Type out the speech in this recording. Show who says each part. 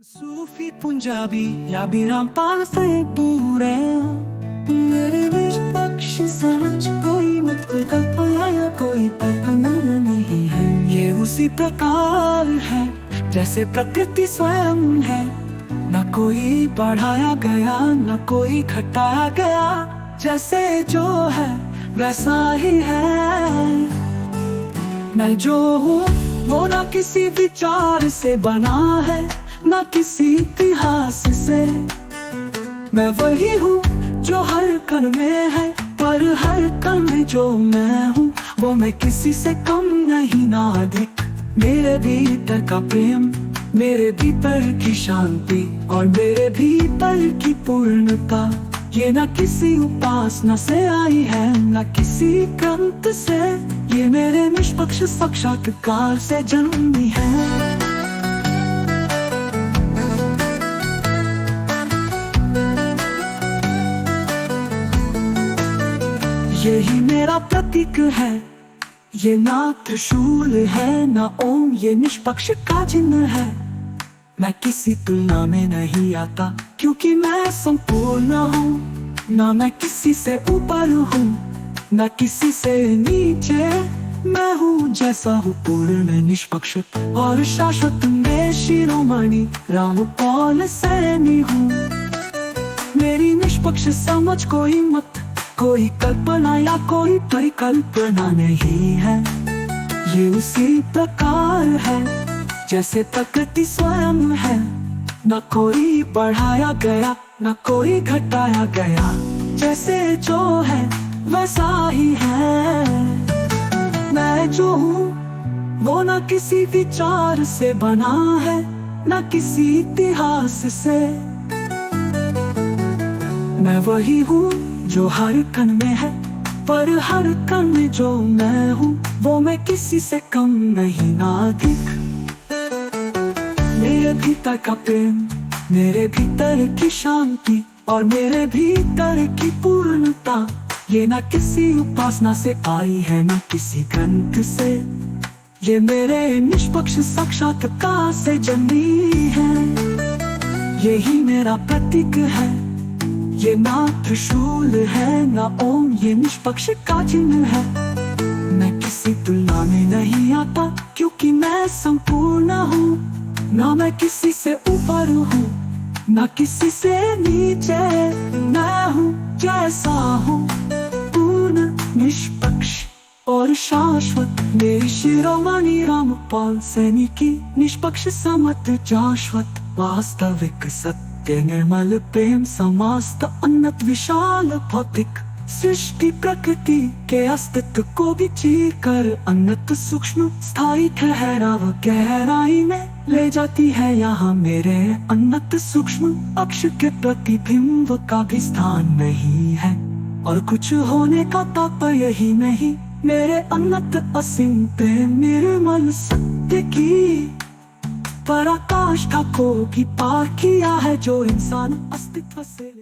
Speaker 1: सूफी पंजाबी या भी रामपाल से पूरे मेरे बीच पक्षी समझ कोई मुझको कल्पना या कोई कल्पना नहीं है। ये उसी प्रकार है जैसे प्रकृति स्वयं है, न कोई बढ़ाया गया न कोई घटाया गया। जैसे जो है वैसा ही है। मैं जो हूँ वो ना किसी विचार से बना है न किसी इतिहास से। मैं वही हूँ जो हर कण में है, पर हर कण में जो मैं हूँ वो मैं किसी से कम नहीं ना अधिक। मेरे भीतर का प्रेम, मेरे भीतर की शांति और मेरे भीतर की पूर्णता, ये न किसी उपासना से आई है न किसी ग्रंथ से। ये मेरे निष्पक्ष साक्षात्कार से जन्मी है। यही मेरा प्रतीक है, ये ना त्रिशूल है ना ओम, ये निष्पक्ष का चिन्ह है। मैं किसी तुलना में नहीं आता क्योंकि मैं संपूर्ण हूँ। ना मैं किसी से ऊपर हूँ ना किसी से नीचे। मैं हूँ जैसा हूँ पूर्ण निष्पक्ष और शाश्वत में शिरोमणि रामपाल सैनी हूँ। मेरी निष्पक्ष समझ कोई मत, कोई कल्पना या कोई परिकल्पना नहीं है। ये उसी प्रकार है जैसे प्रकृति स्वयं है, न कोई बढ़ाया गया न कोई घटाया गया। जैसे जो है वैसा ही है। मैं जो हूँ वो न किसी विचार से बना है न किसी इतिहास से। मैं वही हूँ जो हर कण में है, पर हर कण में जो मैं हूँ वो मैं किसी से कम नहीं ना अधिक। मेरे भीतर का प्रेम, मेरे भीतर की शांति और मेरे भीतर की पूर्णता, ये ना किसी उपासना से आई है ना किसी ग्रंथ से। ये मेरे निष्पक्ष साक्षात्कार से जन्मी है। यही मेरा प्रतीक है, ये ना त्रिशूल है ना ओम, ये निष्पक्ष का चिन्ह है। मैं किसी तुलना में नहीं आता क्योंकि मैं संपूर्ण हूँ। ना मैं किसी से ऊपर हूँ ना किसी से नीचे। मैं हूँ जैसा हूँ पूर्ण निष्पक्ष और शाश्वत। मेरी शिरोमणि रामपाल सैनी की निष्पक्ष समत शाश्वत वास्तविक सत्य निर्मल प्रेम समस्त उन्नत विशाल भौतिक सृष्टि प्रकृति के अस्तित्व को भी चीर कर अनंत सूक्ष्म स्थायी ठहराव गहराई में ले जाती है। यहाँ मेरे अनंत सूक्ष्म अक्ष के प्रतिबिंब का भी स्थान नहीं है और कुछ होने का तात्पर्य ही नहीं। मेरे अनंत असीम प्रेम निर्मल सत्य की पराकाष्ठा को भी पार किया है, जो इंसान अस्तित्व से